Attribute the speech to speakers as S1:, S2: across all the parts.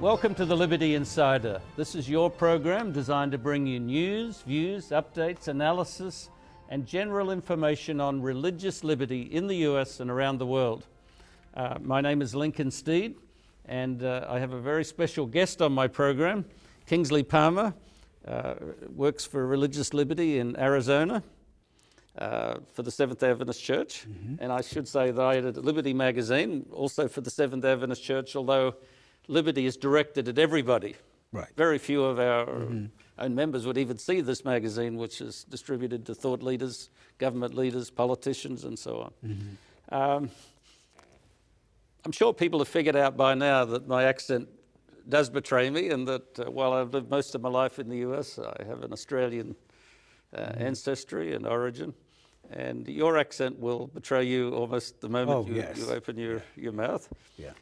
S1: Welcome to the Liberty Insider. This is your program designed to bring you news, views, updates, analysis, and general information on religious liberty in the US and around the world. My name is Lincoln Steed, and I have a very special guest on my program. Kingsley Palmer works for religious liberty in Arizona for the Seventh Adventist Church. And I should say that I edit Liberty magazine, also for the Seventh Adventist Church, although Liberty is directed at everybody. Right. Very few of our own members would even see this magazine, which is distributed to thought leaders, government leaders, politicians, and so on. I'm sure people have figured out by now that my accent does betray me, and that while I've lived most of my life in the US, I have an Australian ancestry and origin. And your accent will betray you almost the moment you open your mouth. Yeah.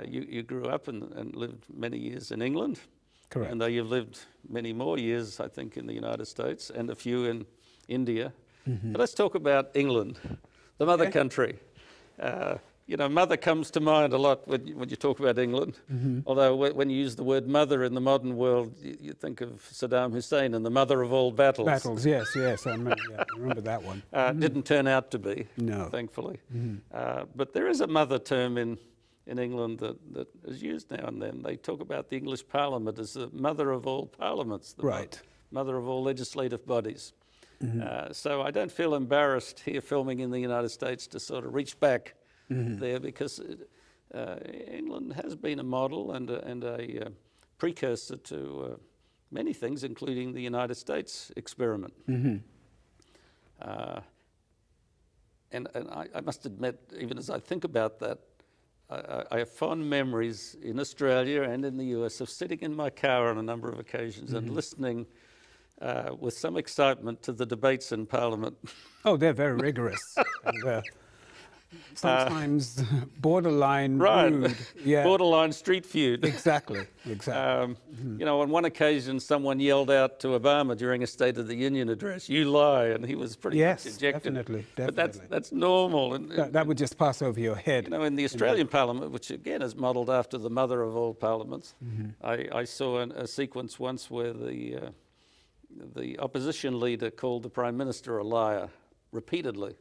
S1: You grew up and lived many years in England. Correct. And though you've lived many more years, I think, in the United States and a few in India. But let's talk about England, the mother country. You know, mother comes to mind a lot when you talk about England. Although when you use the word mother in the modern world, you think of Saddam Hussein and the mother of all battles. Battles, yes, I remember that one. Didn't turn out to be, thankfully. But there is a mother term in England that is used now and then. They talk about the English Parliament as the mother of all parliaments, the mother of all legislative bodies. So I don't feel embarrassed here filming in the United States to sort of reach back there, because England has been a model and a precursor to many things, including the United States experiment. And I must admit, even as I think about that, I have fond memories in Australia and in the US of sitting in my car on a number of occasions and listening with some excitement to the debates in Parliament. Oh, they're very rigorous. And, sometimes borderline rude. Yeah. Borderline street feud. Exactly. You know, on one occasion, someone yelled out to Obama during a State of the Union address, "You lie," and he was pretty much ejected. Definitely. But that's normal. And that would just pass over your head. You know, in the Australian Parliament, which again is modelled after the mother of all parliaments, I saw a sequence once where the opposition leader called the Prime Minister a liar repeatedly.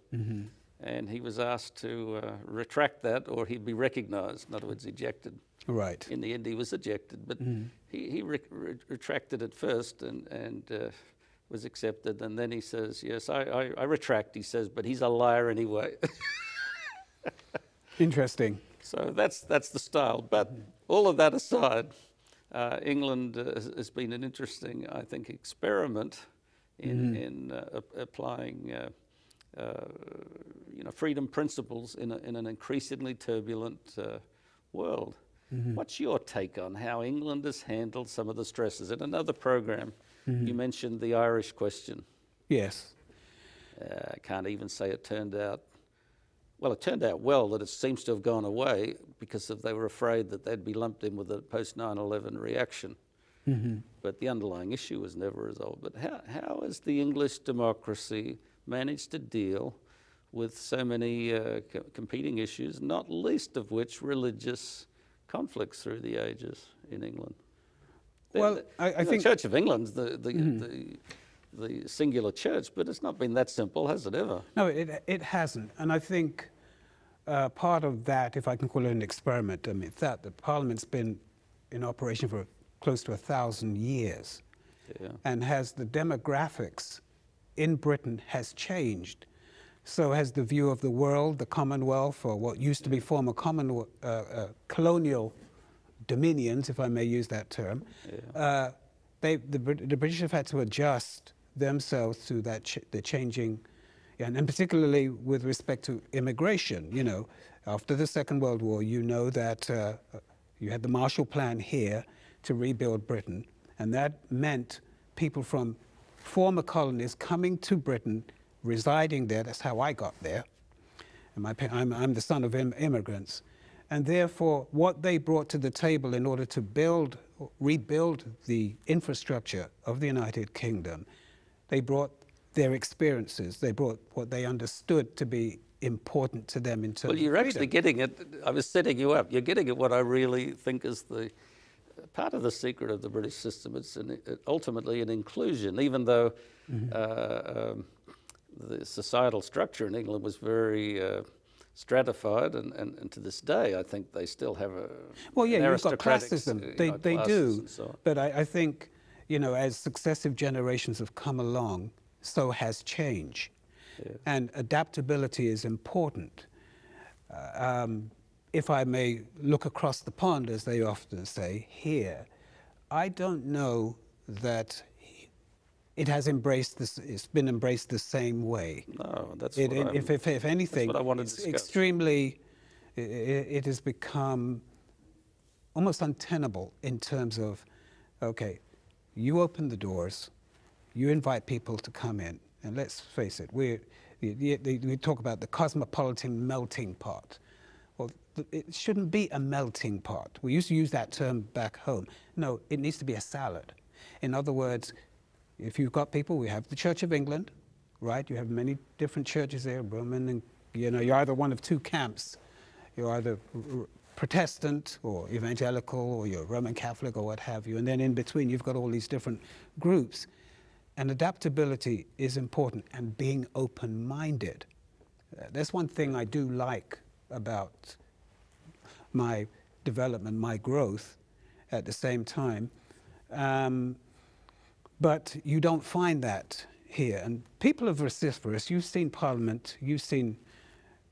S1: And he was asked to retract that, or he'd be recognised. In other words, ejected. Right. In the end, he was ejected, but he retracted it first and was accepted. And then he says, "Yes, I retract." He says, "But he's a liar anyway." Interesting. So that's the style. But all of that aside, England has been an interesting, I think, experiment in applying. You know, freedom principles in an increasingly turbulent world. What's your take on how England has handled some of the stresses? In another program, you mentioned the Irish question. Yes. I can't even say it turned out, well, it turned out well, that it seems to have gone away because they were afraid that they'd be lumped in with a post-9/11 reaction. But the underlying issue was never resolved. But how has the English democracy managed to deal with so many competing issues, not least of which religious conflicts through the ages in England? Well, I think the Church of England's the singular church, but it's not been that simple, has it ever? No, it hasn't. And I think part of that, if I can call it an experiment, I mean, that the Parliament's been in operation for close to 1,000 years, and has the demographics in Britain has changed. So has the view of the world, the Commonwealth, or what used to be former colonial dominions, if I may use that term. The British have had to adjust themselves to the changing, and particularly with respect to immigration. You know, after the Second World War, you know that you had the Marshall Plan here to rebuild Britain, and that meant
S2: people from former colonies coming to Britain, residing there. That's how I got there. And I'm the son of immigrants. And therefore, what they brought to the table in order to rebuild the infrastructure of the United Kingdom, they brought their experiences. They brought what they understood to be important to them in terms of freedom.
S1: Well, you're actually getting it. I was setting you up. You're getting at what I really think is the part of the secret of the British system. It's ultimately an inclusion, even though the societal structure in England was very stratified, and to this day, I think they still have a
S2: you've got classism. They do,
S1: so
S2: but I think, you know, as successive generations have come along, so has change, and adaptability is important. If I may look across the pond, as they often say here, I don't know that it has embraced this. It's been embraced the same way.
S1: No, that's
S2: if anything,
S1: that's what I wanted to
S2: it's
S1: discuss.
S2: extremely. It has become almost untenable in terms of, okay, you open the doors, you invite people to come in, and let's face it, we talk about the cosmopolitan melting pot. Well, it shouldn't be a melting pot. We used to use that term back home. No, it needs to be a salad. In other words, if you've got people, we have the Church of England, right? You have many different churches there, Roman, and you know, you're either one of two camps. You're either Protestant or evangelical, or you're Roman Catholic or what have you. And then in between, you've got all these different groups. And adaptability is important, and being open-minded. That's one thing I do like about my development, my growth at the same time. But you don't find that here. And people are vociferous. You've seen Parliament, you've seen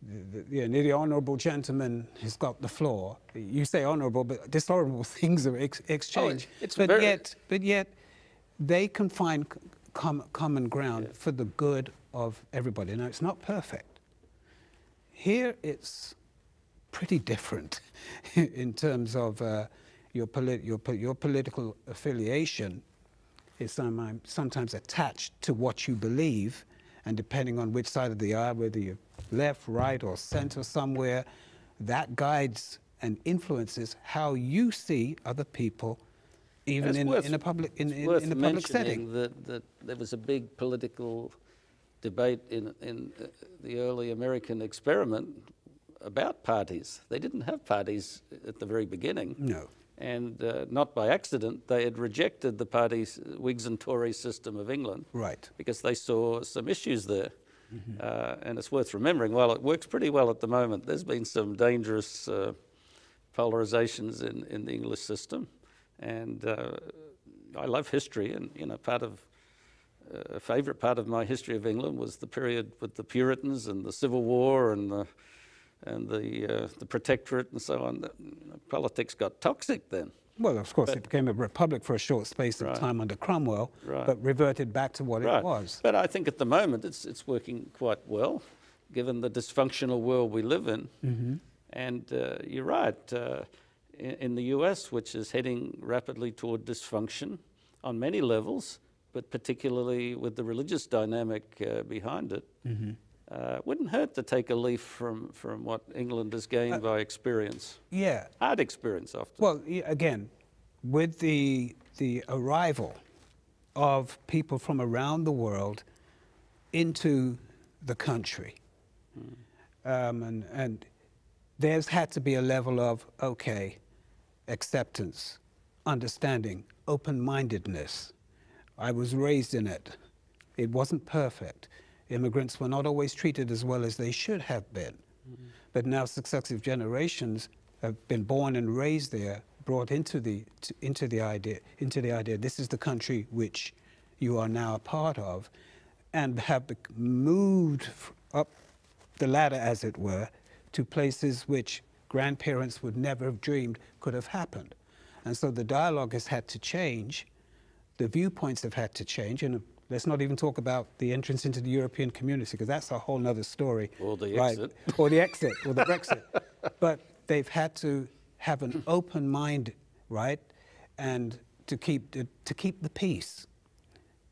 S2: the honourable gentleman has got the floor. You say honourable, but dishonourable things are exchanged. But yet they can find common ground for the good of everybody. Now, it's not perfect. Here it's pretty different in terms of your political affiliation is sometimes attached to what you believe, and depending on which side of the aisle, whether you're left, right, or center somewhere, that guides and influences how you see other people, even in a public setting.
S1: That there was a big political debate in the early American experiment about parties. They didn't have parties at the very beginning.
S2: No.
S1: And not by accident, they had rejected the parties, Whigs and Tories system of England.
S2: Right.
S1: Because they saw some issues there. And it's worth remembering, while it works pretty well at the moment, there's been some dangerous polarizations in the English system. And I love history, and you know, a favourite part of my history of England was the period with the Puritans and the Civil War and the Protectorate and so on. Politics got toxic then.
S2: Well, of course, it became a republic for a short space of time under Cromwell, but reverted back to what it was.
S1: But I think at the moment it's working quite well, given the dysfunctional world we live in. And you're right, in the US, which is heading rapidly toward dysfunction on many levels, but particularly with the religious dynamic behind it, wouldn't hurt to take a leaf from what England has gained by experience.
S2: Yeah.
S1: Hard experience often.
S2: Well, again, with the arrival of people from around the world into the country, and there's had to be a level of, okay, acceptance, understanding, open-mindedness. I was raised in it. It wasn't perfect. Immigrants were not always treated as well as they should have been. But now successive generations have been born and raised there, brought into the idea this is the country which you are now a part of, and have moved up the ladder, as it were, to places which grandparents would never have dreamed could have happened. And so the dialogue has had to change, the viewpoints have had to change, and let's not even talk about the entrance into the European community, because that's a whole other story.
S1: Or the exit.
S2: Or the exit, or the Brexit. But they've had to have an open mind, right? And to keep the peace.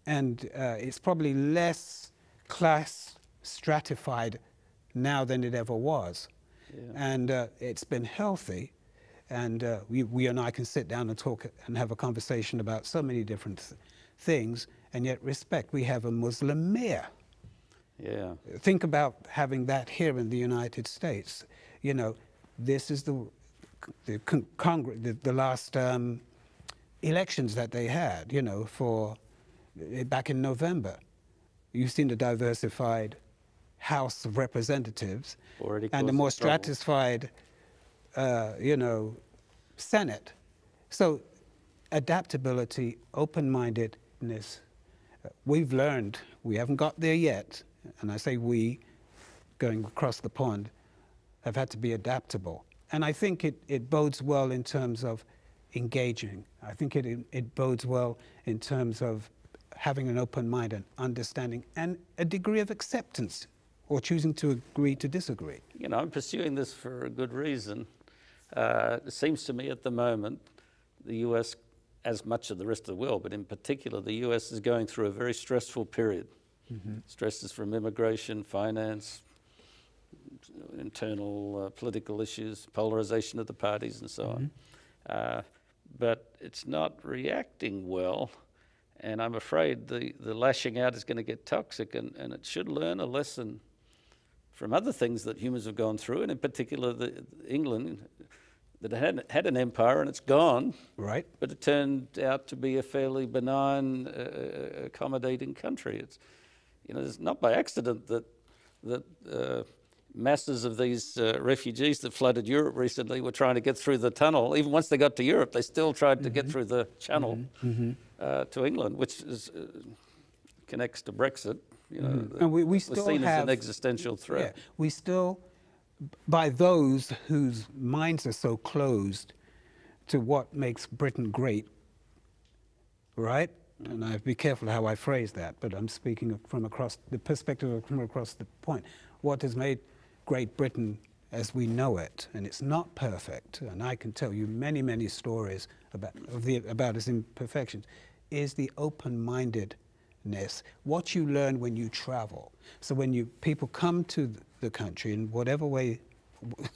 S2: And it's probably less class stratified now than it ever was.
S1: Yeah.
S2: And it's been healthy. And we and I can sit down and talk and have a conversation about so many different things, and yet respect. We have a Muslim mayor.
S1: Yeah.
S2: Think about having that here in the United States. You know, this is the last elections that they had, you know, for back in November. You've seen the diversified House of Representatives and the more stratified, you know, Senate. So adaptability, open-mindedness, we've learned, we haven't got there yet, and I say we, going across the pond, have had to be adaptable. And I think it bodes well in terms of engaging. I think it bodes well in terms of having an open mind and understanding and a degree of acceptance, or choosing to agree to disagree.
S1: You know, I'm pursuing this for a good reason. It seems to me at the moment, the US, as much of the rest of the world, but in particular the US, is going through a very stressful period. Mm-hmm. Stresses from immigration, finance, internal political issues, polarization of the parties and so on. But it's not reacting well, and I'm afraid the lashing out is going to get toxic, and it should learn a lesson from other things that humans have gone through, and in particular England, that had an empire and it's gone,
S2: right? But
S1: it turned out to be a fairly benign, accommodating country. It's, you know, it's not by accident that masses of these refugees that flooded Europe recently were trying to get through the tunnel. Even once they got to Europe, they still tried to get through the channel to England, which is, connects to Brexit. You know,
S2: and we still
S1: seen
S2: have
S1: as an existential threat.
S2: Yeah, we still, by those whose minds are so closed to what makes Britain great, right? And I have to be careful how I phrase that, but I'm speaking from across the perspective from across the point. What has made Great Britain as we know it, and it's not perfect, and I can tell you many, many stories about its imperfections, is the open-mindedness, what you learn when you travel. So when people come to the country in whatever way,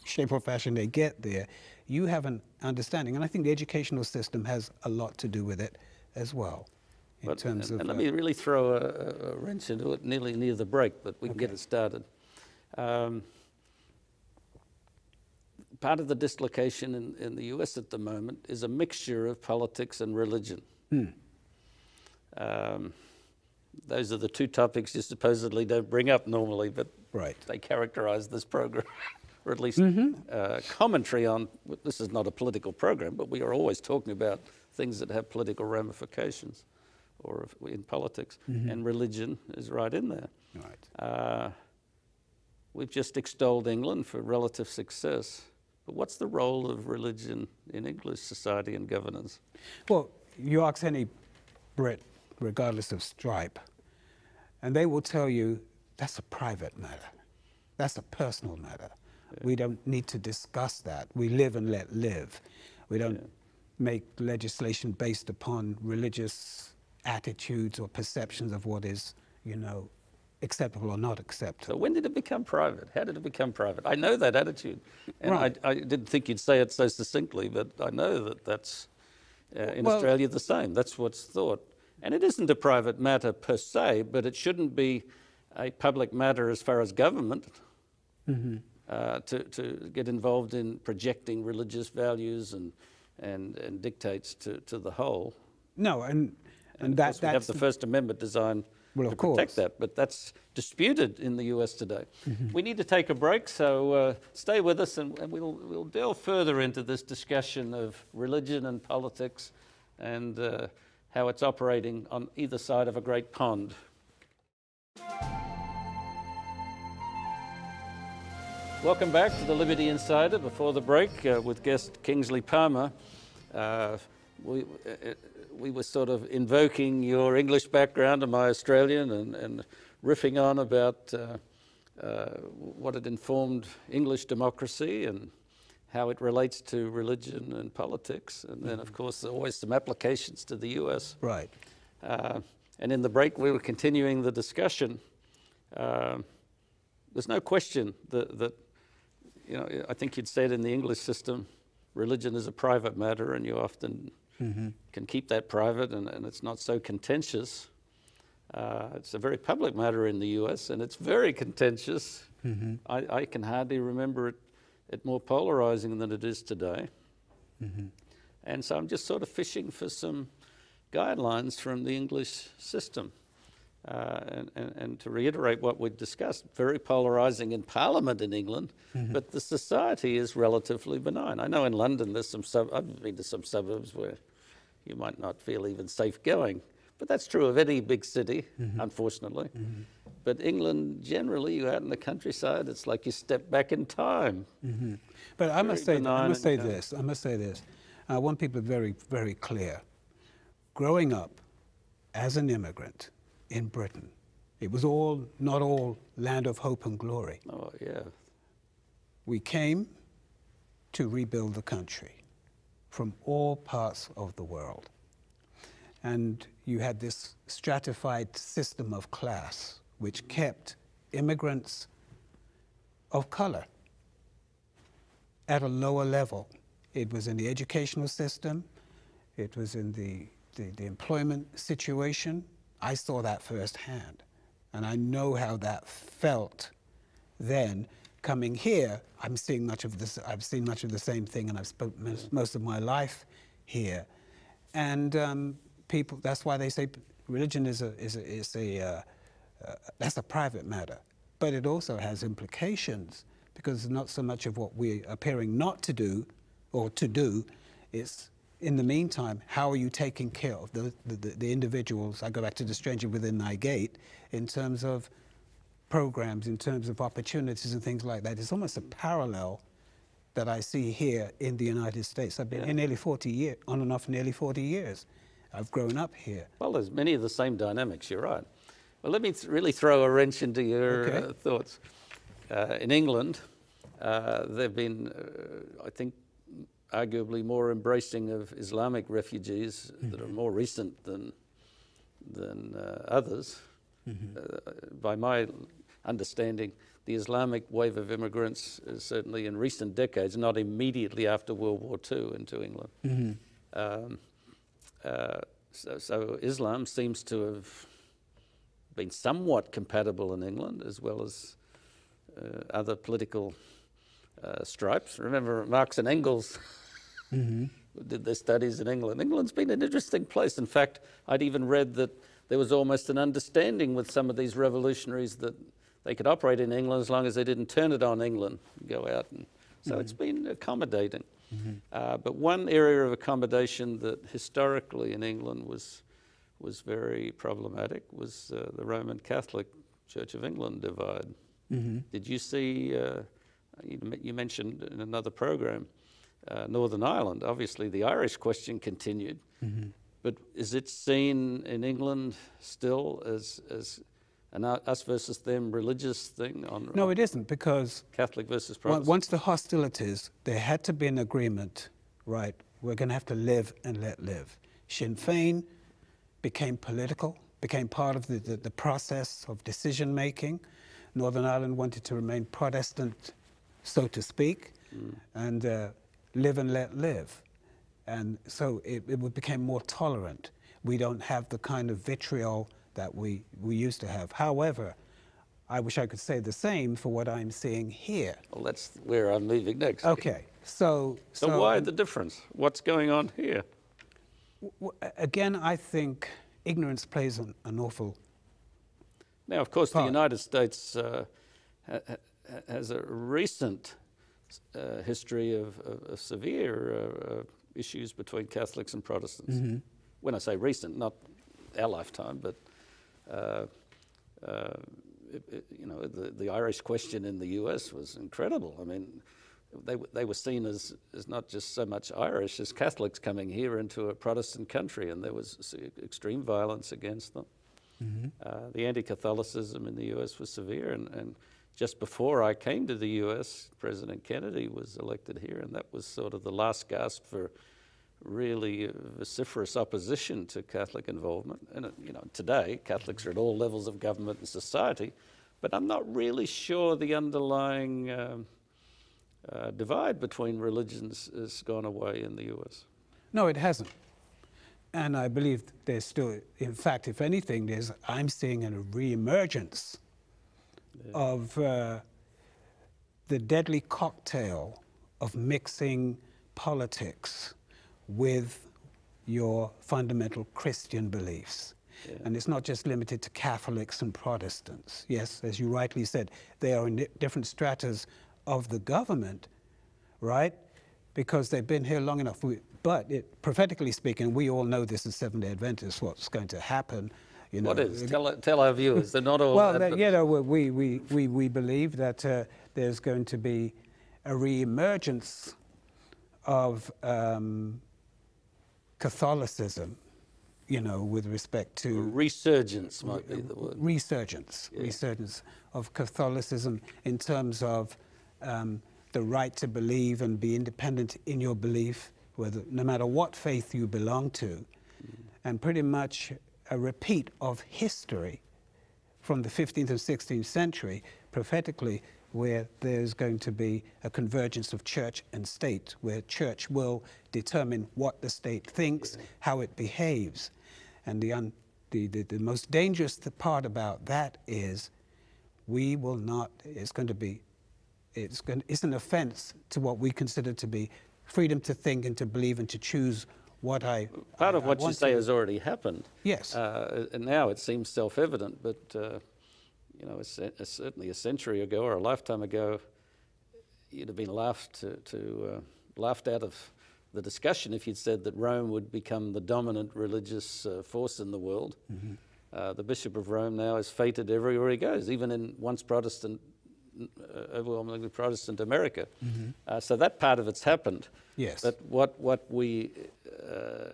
S2: shape or fashion they get there, you have an understanding, and I think the educational system has a lot to do with it as well. And
S1: let me really throw a wrench into it near the break, but we can get it started. Part of the dislocation in the US at the moment is a mixture of politics and religion. Those are the two topics you supposedly don't bring up normally, but they characterize this program, or at least commentary on, this is not a political program, but we are always talking about things that have political ramifications, or in politics, and religion is right in there. Right. We've just extolled England for relative success, but what's the role of religion in English society and governance?
S2: Well, you ask any Brit, regardless of stripe, and they will tell you that's a private matter. That's a personal matter. Yeah. We don't need to discuss that. We live and let live. We don't make legislation based upon religious attitudes or perceptions of what is, you know, acceptable or not acceptable.
S1: So when did it become private? How did it become private? I know that attitude, and I didn't think you'd say it so succinctly, but I know that that's in Australia the same. That's what's thought. And it isn't a private matter per se, but it shouldn't be a public matter as far as government to get involved in projecting religious values and dictates to the whole.
S2: No, and
S1: that's we have the First Amendment designed to protect that, but that's disputed in the US today. We need to take a break, so stay with us, and we'll delve further into this discussion of religion and politics and how it's operating on either side of a great pond. Welcome back to the Liberty Insider. Before the break, with guest Kingsley Palmer, we were sort of invoking your English background and my Australian, and riffing on about what had informed English democracy and how it relates to religion and politics. And then, of course, there are always some applications to the US.
S2: Right.
S1: And in the break, we were continuing the discussion. There's no question that, you know, I think you'd said in the English system, religion is a private matter, and you often can keep that private, and it's not so contentious. It's a very public matter in the US, and it's very contentious. I can hardly remember it more polarizing than it is today. And so I'm just sort of fishing for some guidelines from the English system. And to reiterate what we've discussed, very polarizing in Parliament in England, but the society is relatively benign. I know in London there's I've been to some suburbs where you might not feel even safe going, but that's true of any big city, unfortunately. But England, generally, you're out in the countryside, it's like you step back in time.
S2: But I must say this. I want people to be very, very clear. Growing up as an immigrant in Britain, it was not all land of hope and glory.
S1: Oh, yeah.
S2: We came to rebuild the country from all parts of the world. And you had this stratified system of class, which kept immigrants of color at a lower level. It was in the educational system, it was in the employment situation. I saw that firsthand, and I know how that felt then. Coming here, I've seen much of the same thing, and I've spent most of my life here. And people, that's why they say religion that's a private matter, but it also has implications, because it's not so much of what we're appearing not to do or to do. It's, in the meantime, how are you taking care of the individuals? I go back to the stranger within thy gate, in terms of programs, in terms of opportunities and things like that. It's almost a parallel that I see here in the United States. I've been here nearly 40 years, on and off nearly 40 years. I've grown up here.
S1: Well, there's many of the same dynamics, you're right. Well, let me really throw a wrench into your thoughts. In England, they've been, I think, arguably more embracing of Islamic refugees that are more recent than others. By my understanding, the Islamic wave of immigrants is certainly in recent decades, not immediately after World War II, into England. So Islam seems to have been somewhat compatible in England, as well as other political stripes. Remember, Marx and Engels did their studies in England. England's been an interesting place. In fact, I'd even read that there was almost an understanding with some of these revolutionaries that they could operate in England as long as they didn't turn it on England and go out. And so it's been accommodating. But one area of accommodation that historically in England was very problematic was the Roman Catholic Church of England divide. Did you see, you mentioned in another program, Northern Ireland? Obviously the Irish question continued, but is it seen in England still as an us versus them religious thing?
S2: No, it isn't, because
S1: Catholic versus Protestant?
S2: Once the hostilities, there had to be an agreement, right? We're going to have to live and let live. Sinn Féin became political, became part of the process of decision making. Northern Ireland wanted to remain Protestant, so to speak, and live and let live. And so it became more tolerant. We don't have the kind of vitriol that we used to have. However, I wish I could say the same for what I'm seeing here.
S1: Well, that's where I'm moving next.
S2: Okay, so
S1: why the difference? What's going on here?
S2: Again, I think ignorance plays an awful
S1: Now, of course,
S2: part.
S1: the United States has a recent history of severe issues between Catholics and Protestants. When I say recent, not our lifetime, but you know, the Irish question in the US was incredible. I mean, they were seen as not just so much Irish as Catholics coming here into a Protestant country, and there was extreme violence against them. The anti-Catholicism in the US was severe, and just before I came to the US, President Kennedy was elected here, and that was sort of the last gasp for really vociferous opposition to Catholic involvement. And today Catholics are at all levels of government and society, but I'm not really sure the underlying divide between religions has gone away in the US.
S2: No, it hasn't. And I believe there's still, in fact, if anything, I'm seeing a re-emergence of the deadly cocktail of mixing politics with your fundamental Christian beliefs. Yeah. And it's not just limited to Catholics and Protestants. Yes, as you rightly said, they are in different stratas of the government, right? Because they've been here long enough. But prophetically speaking, we all know this as Seventh-day Adventists, what's going to happen.
S1: What is? Tell our viewers. They're not all.
S2: Well, we believe that there's going to be a re-emergence of Catholicism, with respect to...
S1: Resurgence might be the word.
S2: Resurgence of Catholicism in terms of the right to believe and be independent in your belief, no matter what faith you belong to, and pretty much a repeat of history from the 15th and 16th century, prophetically, where there's going to be a convergence of church and state, where church will determine what the state thinks, how it behaves. And the most dangerous part about that is it's an offense to what we consider to be freedom to think and to believe and to choose what
S1: Part of what you say has already happened.
S2: Yes.
S1: And now it seems self-evident, but certainly a century ago or a lifetime ago, you'd have been laughed out of the discussion if you'd said that Rome would become the dominant religious force in the world. Mm-hmm. The Bishop of Rome now is feted everywhere he goes, even in once Protestant, overwhelmingly Protestant America. Mm-hmm. So that part of it's happened.
S2: Yes.
S1: But what we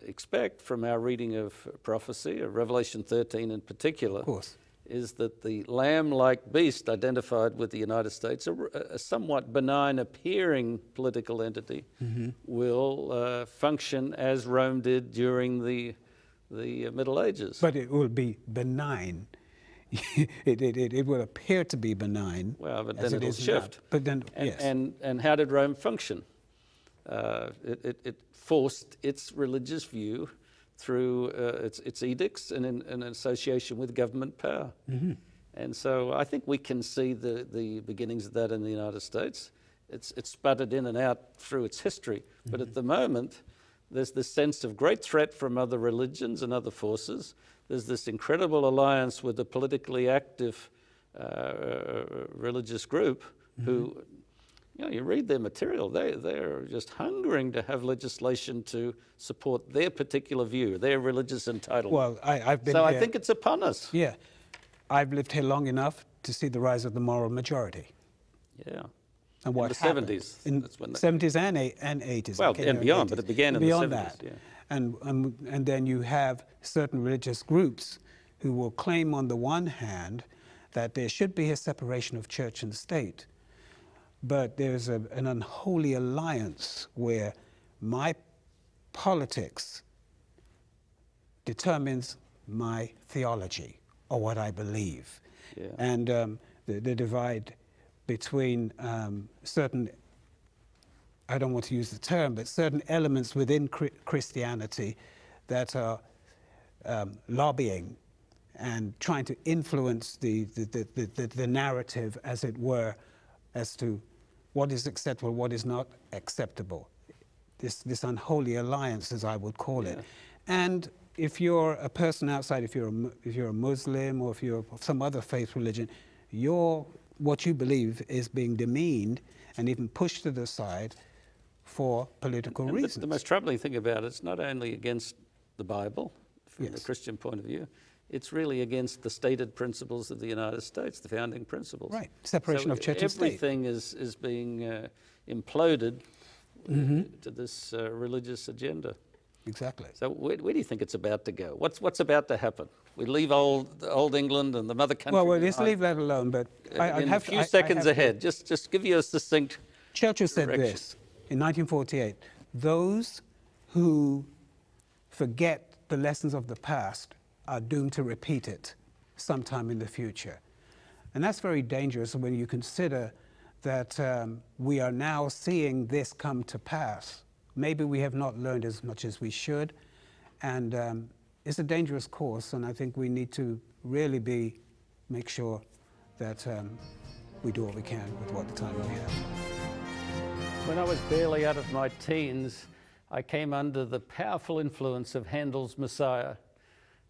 S1: expect from our reading of prophecy, of Revelation 13 in particular,
S2: of course,
S1: is that the lamb-like beast identified with the United States, a somewhat benign appearing political entity, mm-hmm. will function as Rome did during the Middle Ages.
S2: But it will be benign. It will appear to be benign.
S1: Well, but then it'll shift.
S2: But then,
S1: yes. And how did Rome function? It forced its religious view through its edicts and in association with government power. Mm-hmm. And so I think we can see the beginnings of that in the United States. It's sputtered in and out through its history. Mm-hmm. But at the moment, there's this sense of great threat from other religions and other forces. There's this incredible alliance with a politically active religious group, mm-hmm. who, you read their material, they're just hungering to have legislation to support their particular view, their religious entitlement.
S2: Well, I've been
S1: So
S2: here.
S1: I think it's upon us.
S2: Yeah. I've lived here long enough to see the rise of the moral majority.
S1: Yeah.
S2: And what
S1: in the
S2: happened.
S1: 70s.
S2: In
S1: That's when
S2: 70s and 80s.
S1: Well, and beyond, but it began in the 70s.
S2: Beyond that.
S1: Yeah.
S2: And then you have certain religious groups who will claim on the one hand that there should be a separation of church and state, but there's an unholy alliance where my politics determines my theology or what I believe. Yeah. And the divide between certain, I don't want to use the term, but certain elements within Christianity that are lobbying and trying to influence the narrative, as it were, as to what is acceptable, what is not acceptable. This unholy alliance, as I would call it. And if you're a person outside, if you're a Muslim or if you're of some other faith religion, what you believe is being demeaned and even pushed to the side for political reasons.
S1: The most troubling thing about it's not only against the Bible, from the Christian point of view, it's really against the stated principles of the United States, the founding principles.
S2: Right, separation of church and state.
S1: Everything is being imploded mm-hmm. to this religious agenda.
S2: Exactly.
S1: So where do you think it's about to go? What's about to happen? We leave old England and the mother country.
S2: Well, let's leave that alone. But
S1: in a few seconds ahead, just give you a succinct.
S2: Churchill said this in 1948: those who forget the lessons of the past are doomed to repeat it sometime in the future. And that's very dangerous when you consider that we are now seeing this come to pass. Maybe we have not learned as much as we should, and it's a dangerous course, and I think we need to really make sure that we do what we can with what the time we have.
S1: When I was barely out of my teens, I came under the powerful influence of Handel's Messiah.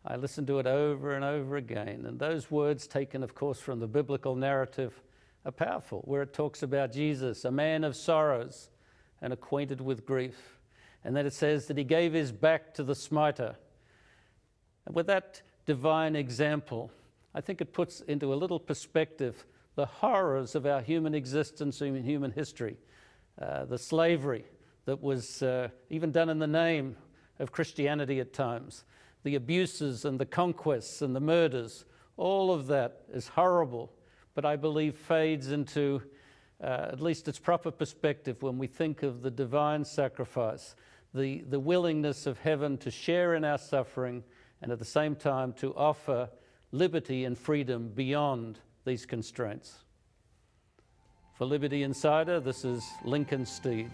S1: I listened to it over and over again, and those words, taken of course from the biblical narrative, are powerful, where it talks about Jesus, a man of sorrows and acquainted with grief, and then it says that he gave his back to the smiter. And with that divine example, I think it puts into a little perspective the horrors of our human existence and human history, the slavery that was even done in the name of Christianity at times, the abuses and the conquests and the murders. All of that is horrible, but I believe fades into at least its proper perspective when we think of the divine sacrifice, the willingness of heaven to share in our suffering and at the same time to offer liberty and freedom beyond these constraints. For Liberty Insider, this is Lincoln Steed.